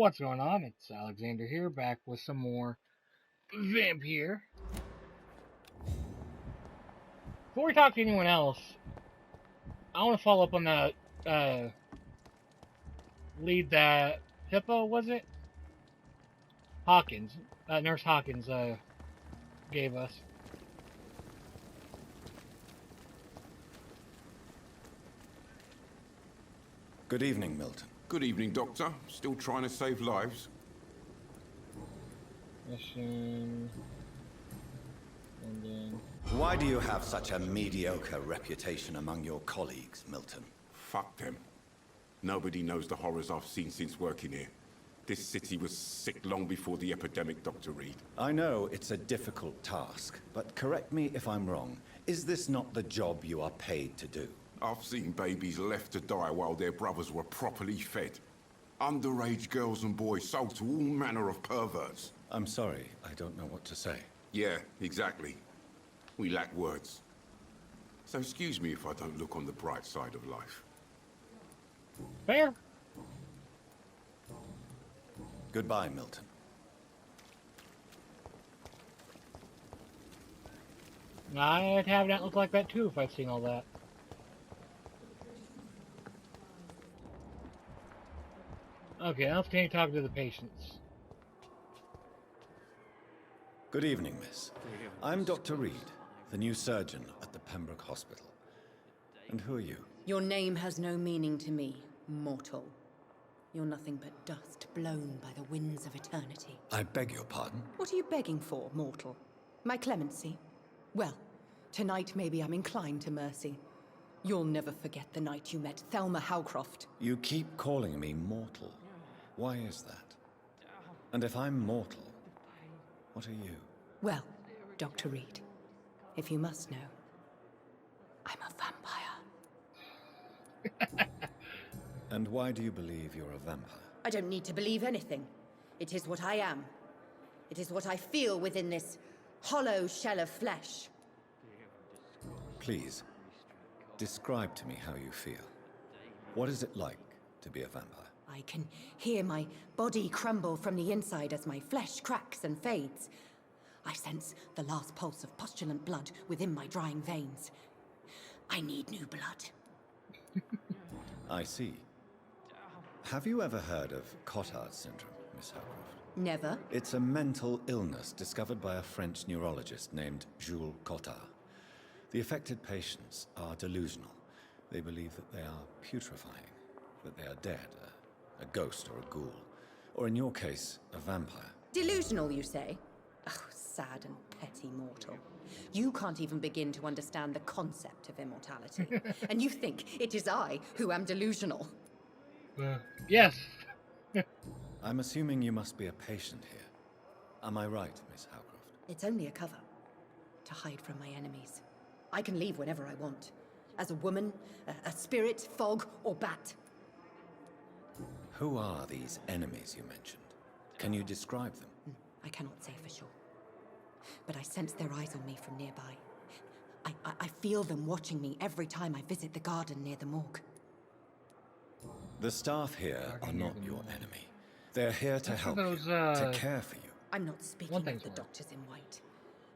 What's going on? It's Alexander here, back with some more Vampyr. Before we talk to anyone else, I want to follow up on that lead that Hippo, was it? Hawkins, Nurse Hawkins gave us. Good evening, Milton. Good evening, Doctor. Still trying to save lives? Mission. And then... Why do you have such a mediocre reputation among your colleagues, Milton? Fuck them. Nobody knows the horrors I've seen since working here. This city was sick long before the epidemic, Dr. Reed. I know it's a difficult task, but correct me if I'm wrong. Is this not the job you are paid to do? I've seen babies left to die while their brothers were properly fed. Underage girls and boys sold to all manner of perverts. I'm sorry, I don't know what to say. Yeah, exactly. We lack words. So excuse me if I don't look on the bright side of life. Fair. Goodbye, Milton. I'd have that look like that too if I'd seen all that. Okay, now let's continue talking to the patients. Good evening, miss. I'm Dr. Reed, the new surgeon at the Pembroke Hospital. And who are you? Your name has no meaning to me, mortal. You're nothing but dust blown by the winds of eternity. I beg your pardon? What are you begging for, mortal? My clemency? Well, tonight maybe I'm inclined to mercy. You'll never forget the night you met THELMA HOWCROFT. You keep calling me mortal. Why is that? And if I'm mortal, what are you? Well, Dr. Reed, if you must know, I'm a vampire. And why do you believe you're a vampire? I don't need to believe anything. It is what I am. It is what I feel within this hollow shell of flesh. Please, describe to me how you feel. What is it like to be a vampire? I can hear my body crumble from the inside as my flesh cracks and fades. I sense the last pulse of postulant blood within my drying veins. I need new blood. I see. Have you ever heard of Cotard syndrome, Miss HOWCROFT? Never. It's a mental illness discovered by a French neurologist named Jules Cotard. The affected patients are delusional. They believe that they are putrefying, that they are dead, a ghost or a ghoul, or in your case, a vampire. Delusional, you say? Oh, sad and petty mortal. You can't even begin to understand the concept of immortality. And you think it is I who am delusional. Yes. I'm assuming you must be a patient here. Am I right, Miss HOWCROFT? It's only a cover. To hide from my enemies. I can leave whenever I want. As a woman, a spirit, fog, or bat. Who are these enemies you mentioned? Can you describe them? I cannot say for sure. But I sense their eyes on me from nearby. I feel them watching me every time I visit the garden near the morgue. The staff here are not your enemy. They're here to help you, those, to care for you. I'm not speaking of the doctors in white.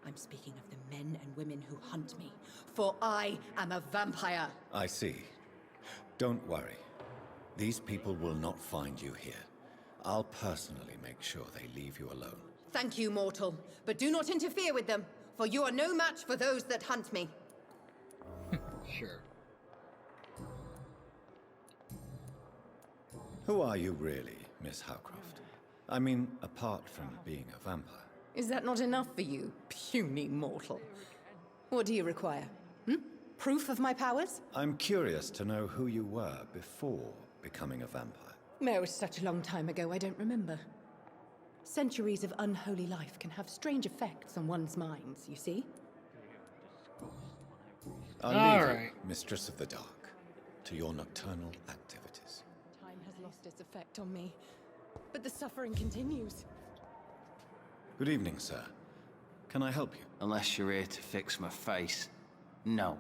I'm speaking of the men and women who hunt me. For I am a vampire. I see. Don't worry. These people will not find you here. I'll personally make sure they leave you alone. Thank you, mortal. But do not interfere with them, for you are no match for those that hunt me. Sure. Who are you really, Miss HOWCROFT? I mean, apart from being a vampire. Is that not enough for you, puny mortal? What do you require? Proof of my powers? I'm curious to know who you were before becoming a vampire. No, it was such a long time ago, I don't remember. Centuries of unholy life can have strange effects on one's minds, you see? I'll leave you, Mistress of the Dark, to your nocturnal activities. Time has lost its effect on me, but the suffering continues. Good evening, sir. Can I help you? Unless you're here to fix my face. No.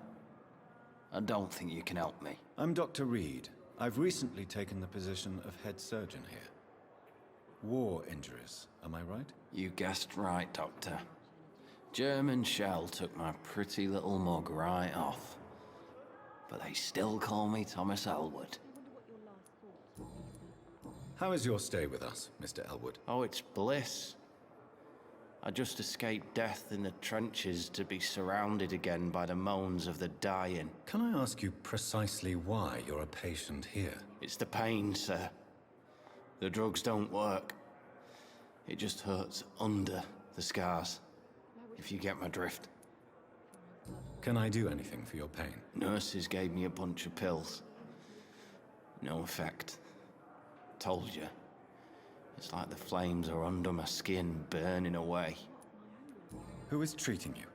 I don't think you can help me. I'm Dr. Reed. I've recently taken the position of head surgeon here. War injuries, am I right? You guessed right, Doctor. German shell took my pretty little mug right off. But they still call me Thomas Elwood. How is your stay with us, Mr. Elwood? Oh, it's bliss. I just escaped death in the trenches to be surrounded again by the moans of the dying. Can I ask you precisely why you're a patient here? It's the pain, sir. The drugs don't work. It just hurts under the scars, if you get my drift. Can I do anything for your pain? Nurses gave me a bunch of pills. No effect. Told you. It's like the flames are under my skin, burning away. Who is treating you?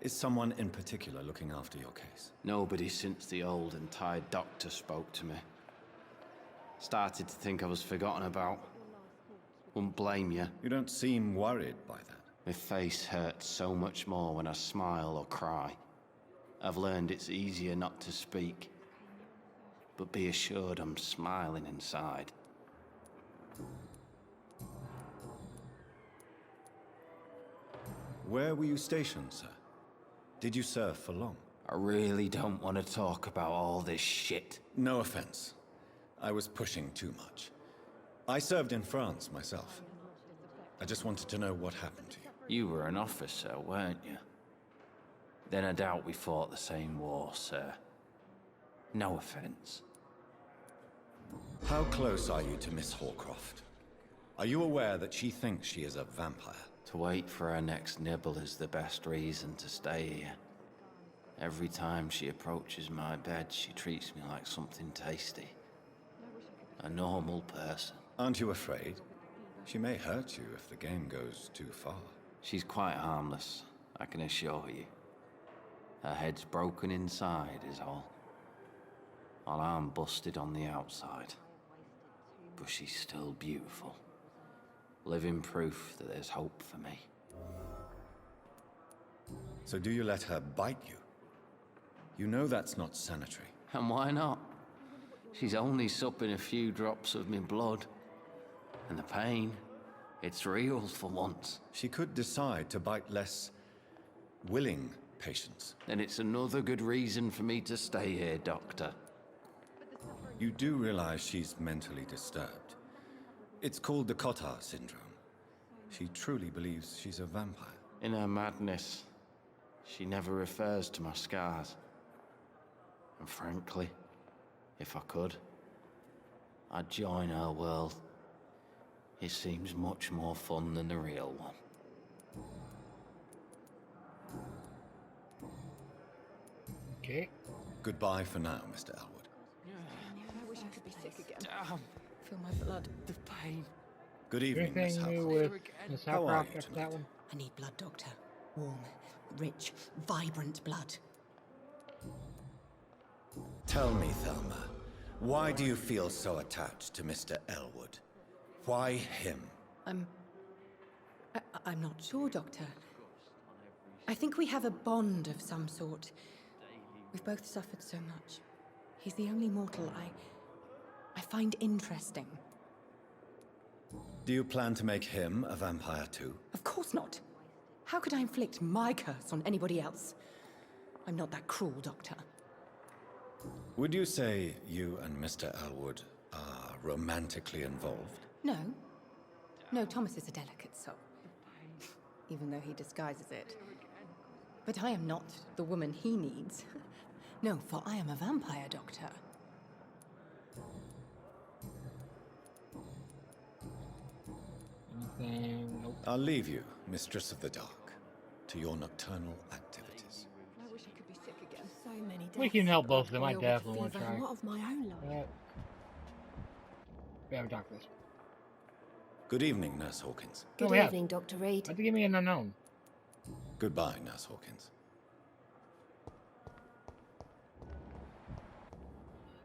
Is someone in particular looking after your case? Nobody since the old and tired doctor spoke to me. Started to think I was forgotten about. Wouldn't blame you. You don't seem worried by that. My face hurts so much more when I smile or cry. I've learned it's easier not to speak. But be assured I'm smiling inside. Where were you stationed, sir? Did you serve for long? I really don't want to talk about all this shit. No offense. I was pushing too much. I served in France myself. I just wanted to know what happened to you. You were an officer, weren't you? Then I doubt we fought the same war, sir. No offense. How close are you to Miss HOWCROFT? Are you aware that she thinks she is a vampire? To wait for her next nibble is the best reason to stay here. Every time she approaches my bed, she treats me like something tasty. A normal person. Aren't you afraid? She may hurt you if the game goes too far. She's quite harmless, I can assure you. Her head's broken inside is all. While I'm busted on the outside. But she's still beautiful. Living proof that there's hope for me. So do you let her bite you? You know that's not sanitary. And why not? She's only supping a few drops of me blood. And the pain, it's real for once. She could decide to bite less willing patients. Then it's another good reason for me to stay here, Doctor. You do realize she's mentally disturbed. It's called the Cotard syndrome. She truly believes she's a vampire. In her madness, she never refers to my scars. And frankly, if I could, I'd join her world. It seems much more fun than the real one. Okay. Goodbye for now, Mr. Elwood. I wish I could be sick again. Damn, Feel my blood. the pain. Good evening, Miss Anything new HOWCROFT. with Miss How are HOWCROFT you after that tonight? one? I need blood, Doctor. Warm, rich, vibrant blood. Tell me, Thelma, why do you feel so attached to Mr. Elwood? Why him? I'm not sure, Doctor. I think we have a bond of some sort. We've both suffered so much. He's the only mortal I find interesting. Do you plan to make him a vampire too? Of course not. How could I inflict my curse on anybody else? I'm not that cruel, Doctor. Would you say you and Mr. Elwood are romantically involved? No. No, Thomas is a delicate soul. Even though he disguises it. But I am not the woman he needs. No, for I am a vampire, Doctor. Anything? Nope. I'll leave you, Mistress of the Dark, to your nocturnal activities. I wish I could be sick again. So many We can help both of them. I definitely want to try. A lot of my own life. We haven't talked this. Good evening, Nurse Hawkins. Good we have. evening, Dr. Reed. Why'd you give me an unknown? Goodbye, Nurse Hawkins.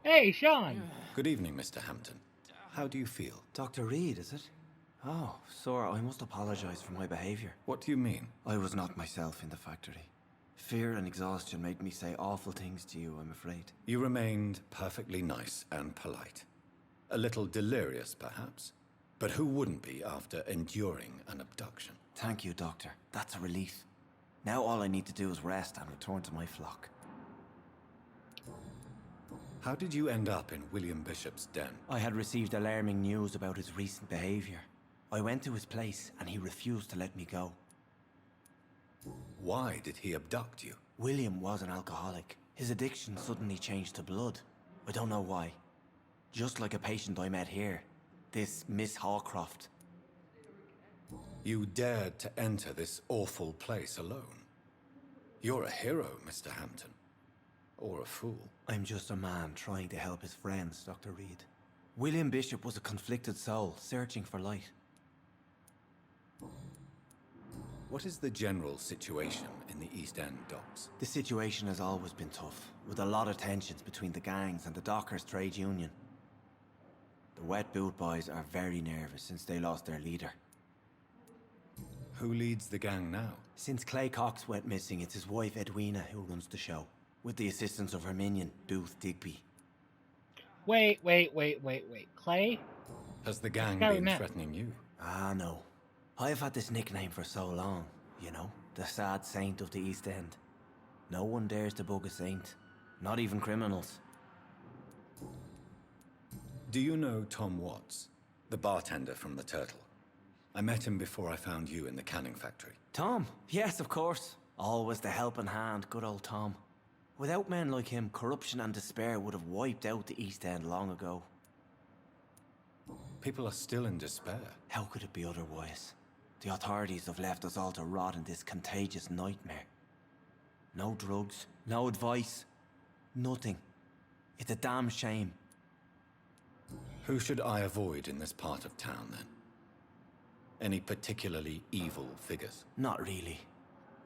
Hey, Sean! Good evening, Mr. Hampton. How do you feel? Dr. Reed, is it? Oh, sir, I must apologize for my behavior. What do you mean? I was not myself in the factory. Fear and exhaustion made me say awful things to you, I'm afraid. You remained perfectly nice and polite. A little delirious, perhaps? But who wouldn't be after enduring an abduction? Thank you, Doctor. That's a relief. Now all I need to do is rest and return to my flock. How did you end up in William Bishop's den? I had received alarming news about his recent behavior. I went to his place and he refused to let me go. Why did he abduct you? William was an alcoholic. His addiction suddenly changed to blood. I don't know why. Just like a patient I met here. This Miss HOWCROFT. You dared to enter this awful place alone. You're a hero, Mr. Hampton. Or a fool. I'm just a man trying to help his friends, Dr. Reed. William Bishop was a conflicted soul, searching for light. What is the general situation in the East End docks? The situation has always been tough, with a lot of tensions between the gangs and the dockers' trade union. The Wet Boot Boys are very nervous since they lost their leader. Who leads the gang now? Since Clay Cox went missing, it's his wife Edwina who runs the show, with the assistance of her minion, Booth Digby. Wait. Clay? Has the gang Gary been Matt. threatening you? Ah, no. I've had this nickname for so long, you know, the sad saint of the East End. No one dares to bug a saint, not even criminals. Do you know Tom Watts, the bartender from the Turtle? I met him before I found you in the canning factory. Tom? Yes, of course. Always the helping hand, good old Tom. Without men like him, corruption and despair would have wiped out the East End long ago. People are still in despair. How could it be otherwise? The authorities have left us all to rot in this contagious nightmare. No drugs, no advice, nothing. It's a damn shame. Who should I avoid in this part of town, then? Any particularly evil figures? Not really.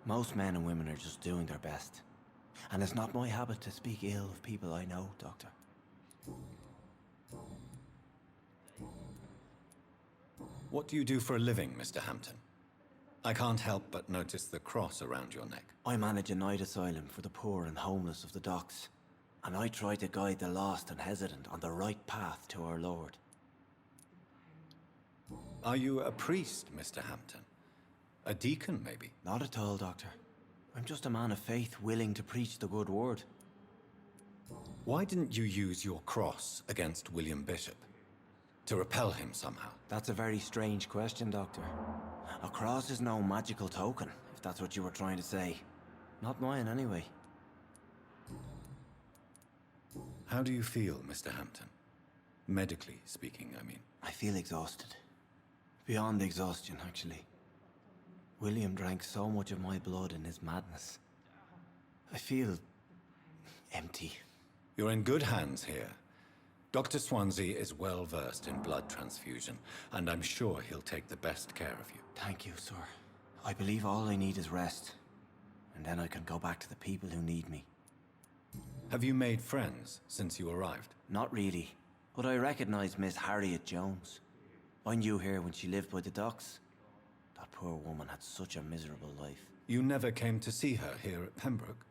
Most men and women are just doing their best. And it's not my habit to speak ill of people I know, Doctor. What do you do for a living, Mr. Hampton? I can't help but notice the cross around your neck. I manage a night asylum for the poor and homeless of the docks. And I try to guide the lost and hesitant on the right path to our Lord. Are you a priest, Mr. Hampton? A deacon, maybe? Not at all, Doctor. I'm just a man of faith willing to preach the good word. Why didn't you use your cross against William Bishop? To repel him somehow? That's a very strange question, Doctor. A cross is no magical token, if that's what you were trying to say. Not mine, anyway. How do you feel, Mr. Hampton? Medically speaking, I mean. I feel exhausted. Beyond exhaustion, actually. William drank so much of my blood in his madness. I feel empty. You're in good hands here. Dr. Swansea is well versed in blood transfusion, and I'm sure he'll take the best care of you. Thank you, sir. I believe all I need is rest. And then I can go back to the people who need me. Have you made friends since you arrived? Not really. But I recognize Miss Harriet Jones. I knew her when she lived by the docks. That poor woman had such a miserable life. You never came to see her here at Pembroke?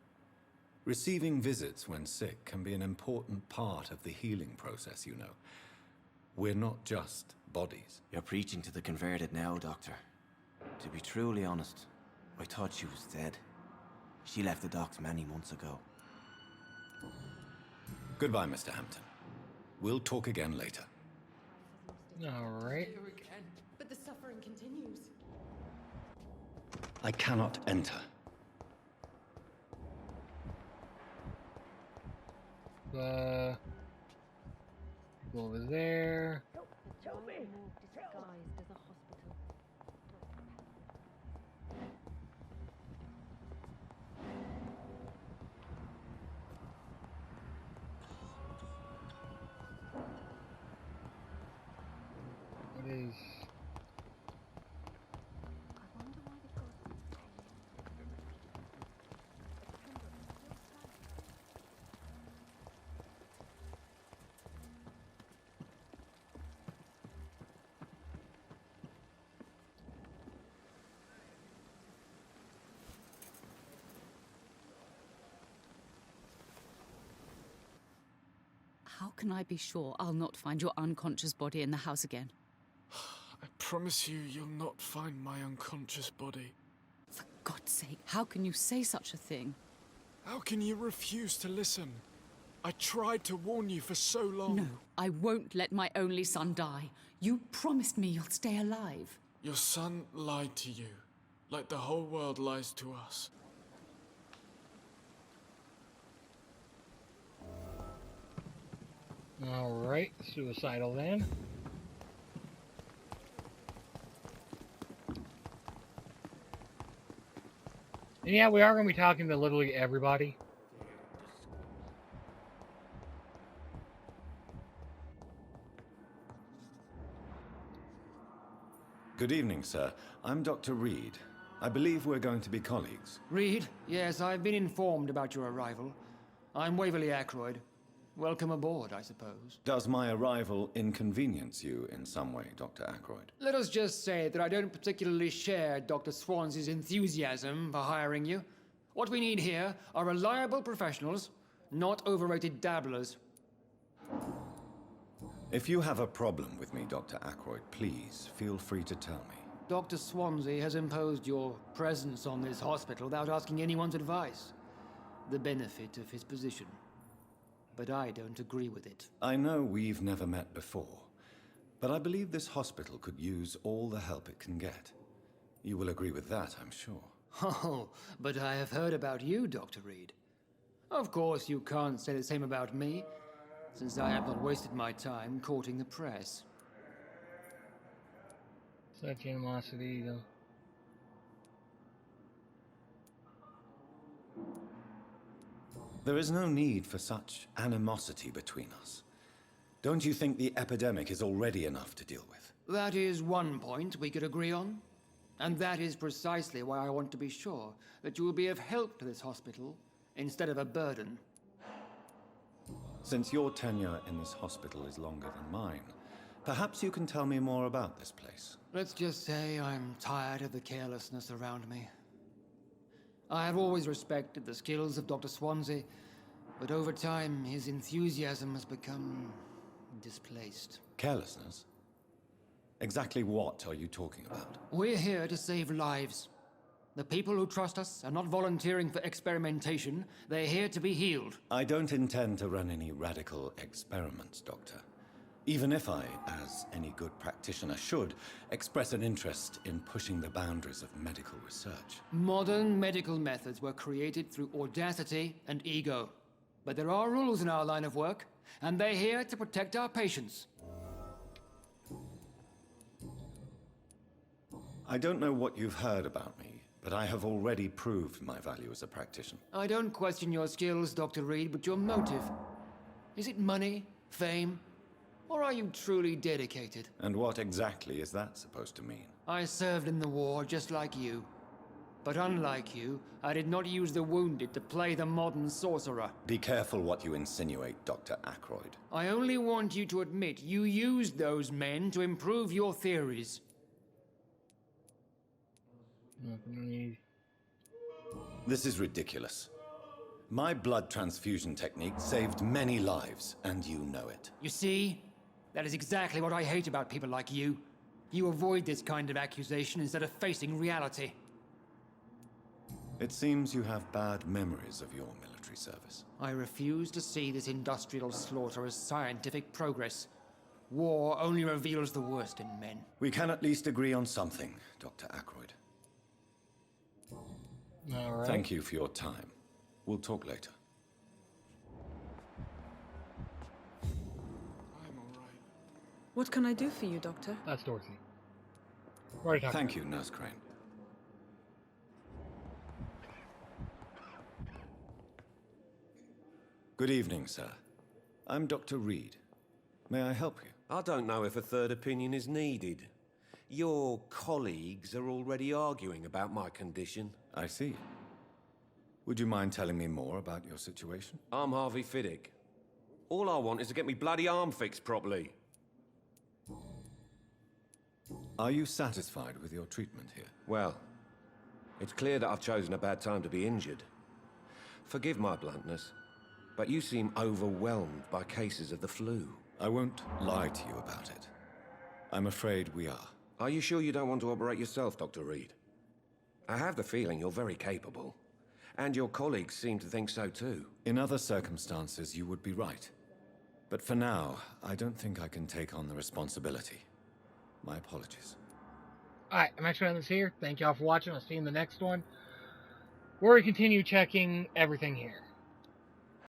Receiving visits when sick can be an important part of the healing process, you know. We're not just bodies. You're preaching to the converted now, Doctor. To be truly honest, I thought she was dead. She left the docks many months ago. Goodbye, Mr. Hampton. We'll talk again later. Alright. But the suffering continues. I cannot enter. Go over there. Disguised as a hospital. What is... I wonder why they've got... How can I be sure I'll not find your unconscious body in the house again? promise you, you'll not find my unconscious body. For God's sake, how can you say such a thing? How can you refuse to listen? I tried to warn you for so long. No, I won't let my only son die. You promised me you'll stay alive. Your son lied to you, like the whole world lies to us. Alright, suicidal then. And yeah, we are going to be talking to literally everybody. Good evening, sir. I'm Dr. Reed. I believe we're going to be colleagues. Reed? Yes, I've been informed about your arrival. I'm Waverley ACKROYD. Welcome aboard, I suppose. Does my arrival inconvenience you in some way, Dr. Ackroyd? Let us just say that I don't particularly share Dr. Swansea's enthusiasm for hiring you. What we need here are reliable professionals, not overrated dabblers. If you have a problem with me, Dr. Ackroyd, please feel free to tell me. Dr. Swansea has imposed your presence on this hospital without asking anyone's advice. The benefit of his position. But I don't agree with it. I know we've never met before, but I believe this hospital could use all the help it can get. You will agree with that, I'm sure. Oh, but I have heard about you, Dr. Reed. Of course, you can't say the same about me, since I have not wasted my time courting the press. Such animosity, though. There is no need for such animosity between us. Don't you think the epidemic is already enough to deal with? That is one point we could agree on. And that is precisely why I want to be sure that you will be of help to this hospital instead of a burden. Since your tenure in this hospital is longer than mine, perhaps you can tell me more about this place. Let's just say I'm tired of the carelessness around me. I have always respected the skills of Dr. Swansea, but over time his enthusiasm has become displaced. Carelessness? Exactly what are you talking about? We're here to save lives. The people who trust us are not volunteering for experimentation. They're here to be healed. I don't intend to run any radical experiments, Doctor. Even if I, as any good practitioner should, express an interest in pushing the boundaries of medical research. Modern medical methods were created through audacity and ego. But there are rules in our line of work, and they're here to protect our patients. I don't know what you've heard about me, but I have already proved my value as a practitioner. I don't question your skills, Dr. Reed, but your motive. Is it money, fame, or are you truly dedicated? And what exactly is that supposed to mean? I served in the war just like you. But unlike you, I did not use the wounded to play the modern sorcerer. Be careful what you insinuate, Dr. Ackroyd. I only want you to admit you used those men to improve your theories. This is ridiculous. My blood transfusion technique saved many lives, and you know it. You see? That is exactly what I hate about people like you. You avoid this kind of accusation instead of facing reality. It seems you have bad memories of your military service. I refuse to see this industrial slaughter as scientific progress. War only reveals the worst in men. We can at least agree on something, Dr. Ackroyd. All right. Thank you for your time. We'll talk later. I'm all right. What can I do for you, Doctor? That's Dorothy. Right. Thank you, Nurse Crane. Good evening, sir. I'm Dr. Reed. May I help you? I don't know if a third opinion is needed. Your colleagues are already arguing about my condition. I see. Would you mind telling me more about your situation? I'm Harvey FIDDICK. All I want is to get me bloody arm fixed properly. Are you satisfied with your treatment here? Well, it's clear that I've chosen a bad time to be injured. Forgive my bluntness, but you seem overwhelmed by cases of the flu. I won't lie to you about it. I'm afraid we are. Are you sure you don't want to operate yourself, Dr. Reed? I have the feeling you're very capable. And your colleagues seem to think so too. In other circumstances, you would be right. But for now, I don't think I can take on the responsibility. My apologies. Alright, I'm actually on this here. Thank y'all for watching. I'll see you in the next one, where we continue checking everything here.